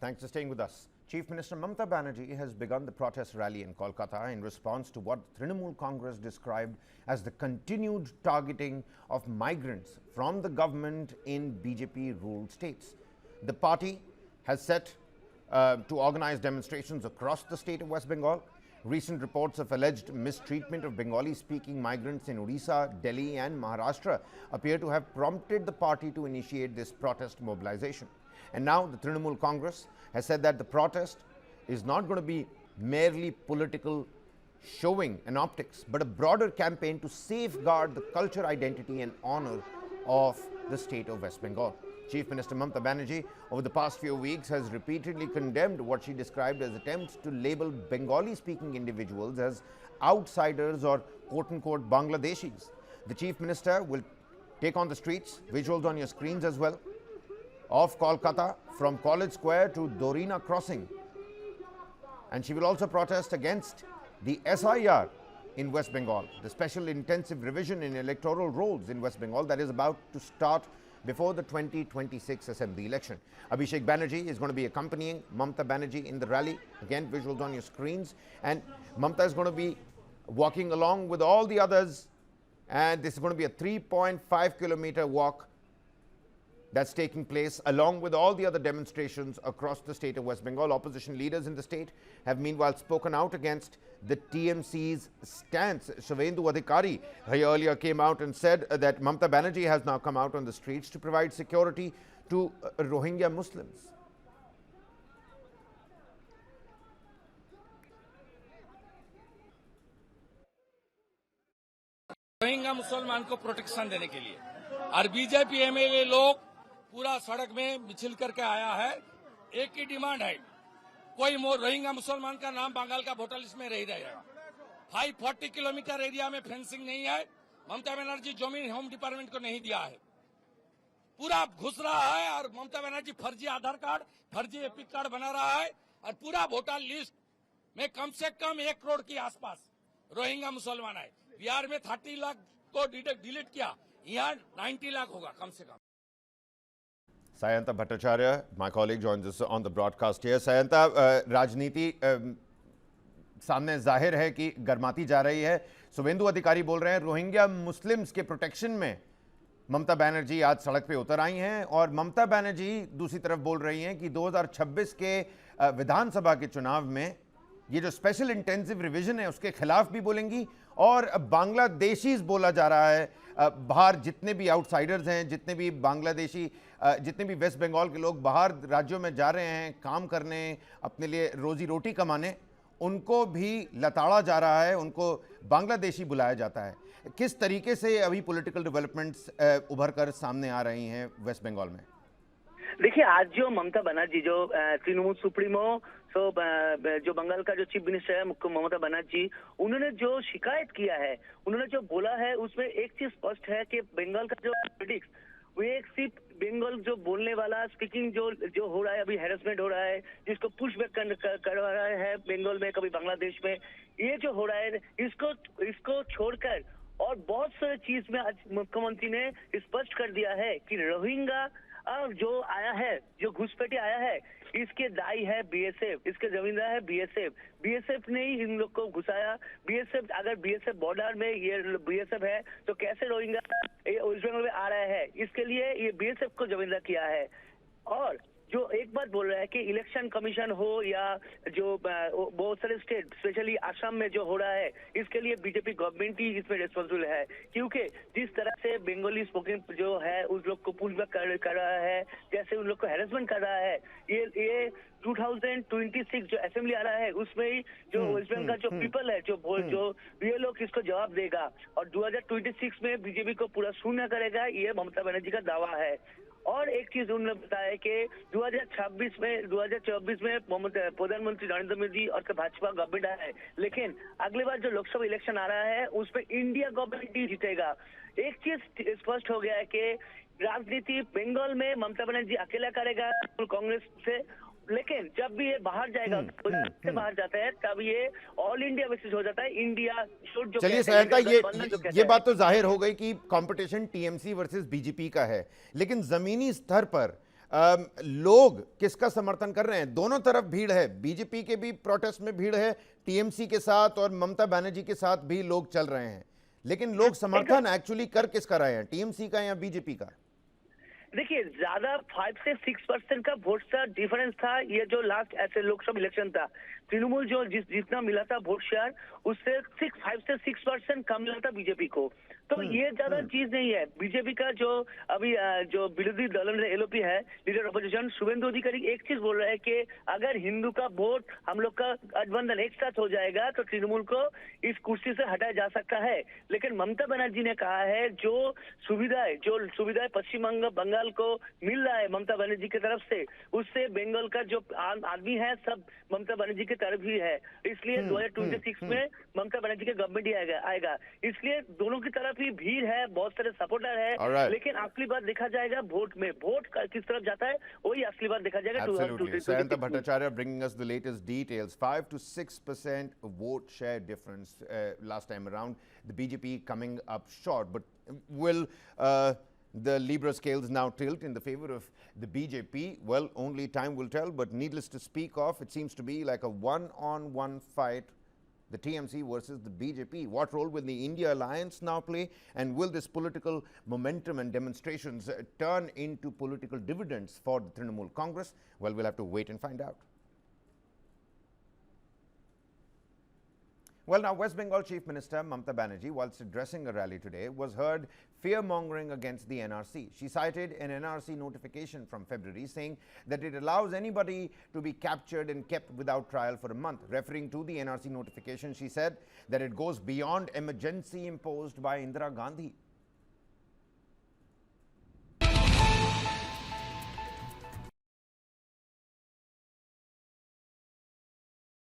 Thanks for staying with us. Chief Minister Mamata Banerjee has begun the protest rally in Kolkata in response to what Trinamool Congress described as the continued targeting of migrants from the government in BJP-ruled states. The party has set to organize demonstrations across the state of West Bengal. Recent reports of alleged mistreatment of Bengali-speaking migrants in Odisha, Delhi and Maharashtra appear to have prompted the party to initiate this protest mobilization. And now the Trinamool Congress has said that the protest is not going to be merely political showing and optics, but a broader campaign to safeguard the culture, identity and honor of the state of West Bengal. Chief Minister Mamata Banerjee over the past few weeks has repeatedly condemned what she described as attempts to label Bengali-speaking individuals as outsiders or quote-unquote Bangladeshis. The Chief Minister will take on the streets, visuals on your screens as well, of Kolkata from College Square to Dorina Crossing. And she will also protest against the SIR in West Bengal, the special intensive revision in electoral rolls in West Bengal that is about to start before the 2026 assembly election. Abhishek Banerjee is going to be accompanying Mamata Banerjee in the rally. Again, visuals on your screens. And Mamata is going to be walking along with all the others. And this is going to be a 3.5 kilometer walk that's taking place along with all the other demonstrations across the state of West Bengal. Opposition leaders in the state have meanwhile spoken out against the TMC's stance. Suvendu Adhikari earlier came out and said that Mamata Banerjee has now come out on the streets to provide security to Rohingya Muslims. Rohingya मुसलमान को protection देने के लिए और BJP MLA लोग पूरा सड़क में मिছিল करके आया है। एक ही डिमांड है, कोई रोहिंग्या मुसलमान का नाम बंगाल का वोटर लिस्ट में रह जाएगा। 540 किलोमीटर एरिया में फेंसिंग नहीं है। ममता बनर्जी जमीन होम डिपार्टमेंट को नहीं दिया है, पूरा घुस रहा है। और ममता बनर्जी फर्जी आधार कार्ड, फर्जी एपिक कार्ड बना रहा है और पूरा वोटर लिस्ट में कम से कम 1 करोड़ के आसपास रोहिंग्या मुसलमान है। बिहार में 30 लाख को डिलीट किया, यहाँ 90 लाख होगा कम से कम। Sayanta Bhattacharya, my colleague, joins us on the broadcast here. Sayanta, राजनीति सामने जाहिर है कि गर्माती जा रही है। सुवेंदु अधिकारी बोल रहे हैं रोहिंग्या मुस्लिम्स के प्रोटेक्शन में ममता बनर्जी आज सड़क पे उतर आई हैं, और ममता बनर्जी दूसरी तरफ बोल रही हैं कि 2026 के विधानसभा के चुनाव में ये जो स्पेशल इंटेंसिव रिवीजन है उसके खिलाफ भी बोलेंगी। और बांग्लादेशीज बोला जा रहा है, बाहर जितने भी आउटसाइडर्स हैं, जितने भी बांग्लादेशी, जितने भी वेस्ट बंगाल के लोग बाहर राज्यों में जा रहे हैं काम करने, अपने लिए रोजी रोटी कमाने, उनको भी लताड़ा जा रहा है, उनको बांग्लादेशी बुलाया जाता है। किस तरीके से अभी पॉलिटिकल डेवलपमेंट्स उभर कर सामने आ रही हैं वेस्ट बंगाल में? देखिए, आज जो ममता बनर्जी जो तृणमूल सुप्रीमो जो बंगाल का जो चीफ मिनिस्टर है मुख्य ममता बनर्जी, उन्होंने जो शिकायत किया है, उन्होंने जो बोला है उसमें एक चीज स्पष्ट है कि बंगाल का जो पॉलिटिक्स वो एक सिर्फ बंगाल जो बोलने वाला स्पीकिंग जो हो रहा है, अभी हैरेसमेंट हो रहा है, जिसको पुश बैक कर रहा है बंगाल में, कभी बांग्लादेश में, ये जो हो रहा है इसको छोड़कर और बहुत सारे चीज में आज मुख्यमंत्री ने स्पष्ट कर दिया है कि रोहिंग्या जो आया है, जो घुसपैठी आया है, इसके दाई है बीएसएफ, इसके जमींदार है बीएसएफ ने ही इन लोग को घुसाया। बीएसएफ, अगर बीएसएफ बॉर्डर में ये बीएसएफ है तो कैसे रोहिंग्या वेस्ट बंगाल में आ रहा है? इसके लिए ये बीएसएफ को जमींदार किया है। और जो एक बात बोल रहा है कि इलेक्शन कमीशन हो या जो बहुत सारे स्टेट, स्पेशली असम में जो हो रहा है, इसके लिए बीजेपी गवर्नमेंट ही इसमें रिस्पॉन्सिबल है, क्योंकि जिस तरह से बंगाली स्पोकन जो है उस लोग को पुश बैक कर रहा है, जैसे उन लोग को हैरेसमेंट कर रहा है, ये 2026 जो असेंबली आ रहा है उसमें ही जो वेस्ट बंगाल का जो पीपल है जो ये लोग इसको जवाब देगा और 2026 में बीजेपी को पूरा शून्य करेगा, ये ममता बनर्जी का दावा है। और एक चीज उन्होंने बताया कि 2024 में प्रधानमंत्री नरेंद्र मोदी और भाजपा गवर्नमेंट है, लेकिन अगली बार जो लोकसभा इलेक्शन आ रहा है उसमें इंडिया गवर्नमेंट ही जीतेगा। एक चीज स्पष्ट हो गया है कि राजनीति बंगाल में ममता बनर्जी अकेला करेगा कांग्रेस से, लेकिन जब भी ये बाहर जाएगा, से बाहर जाता है, तब ये ऑल इंडिया बेसिस हो जाता है। इंडिया जो चलिए सहायता, ये बात तो जाहिर हो गई कि कंपटीशन टीएमसी वर्सेस बीजेपी का है, लेकिन जमीनी स्तर पर लोग किसका समर्थन कर रहे हैं? दोनों तरफ भीड़ है, बीजेपी के भी प्रोटेस्ट में भीड़ है, टीएमसी के साथ और ममता बनर्जी के साथ भी लोग चल रहे हैं, लेकिन लोग समर्थन एक्चुअली कर किसका रहे हैं, टीएमसी का या बीजेपी का? देखिए, ज्यादा 5 से 6% का वोट का डिफरेंस था। ये जो लास्ट ऐसे लोकसभा इलेक्शन था, तृणमूल जो जितना मिला था वोट शेयर, उससे 5 से 6% कम मिला था बीजेपी को। तो ये ज्यादा चीज नहीं है। बीजेपी का जो अभी जो विरोधी दल एलओपी है, लीडर अपोजिशन शुभेंदु अधिकारी एक चीज बोल रहे हैं कि अगर हिंदू का वोट हम लोग का गठबंधन एक साथ हो जाएगा तो तृणमूल को इस कुर्सी से हटाया जा सकता है। लेकिन ममता बनर्जी ने कहा है जो सुविधाएं पश्चिम बंगाल को मिल रहा है ममता बनर्जी की तरफ से, उससे बंगाल का जो आदमी है सब ममता बनर्जी की तरफ ही है। इसलिए 2026 में ममता बनर्जी के गवर्नमेंट ही आएगा। इसलिए दोनों की तरफ ही भीड़ है, बहुत सारे सपोर्टर है। लेकिन असली बात देखा जाएगा वोट में, वोट किस तरफ जाता है वही असली बात देखा जाएगा। Absolutely. Sayanta Bhattacharya bringing us the latest details. 5 to 6% vote share difference last time around. The BJP coming up short, but will the Libra scales now tilt in the favor of the BJP? Well, only time will tell, but needless to speak of, it seems to be like a one-on-one fight, the TMC versus the BJP. What role will the India alliance now play, and will this political momentum and demonstrations turn into political dividends for the Trinamool Congress? Well, we'll have to wait and find out. Well, now, West Bengal Chief Minister Mamata Banerjee, whilst addressing a rally today, was heard fear-mongering against the NRC. She cited an NRC notification from February saying that it allows anybody to be captured and kept without trial for a month. Referring to the NRC notification, she said that it goes beyond emergency imposed by Indira Gandhi.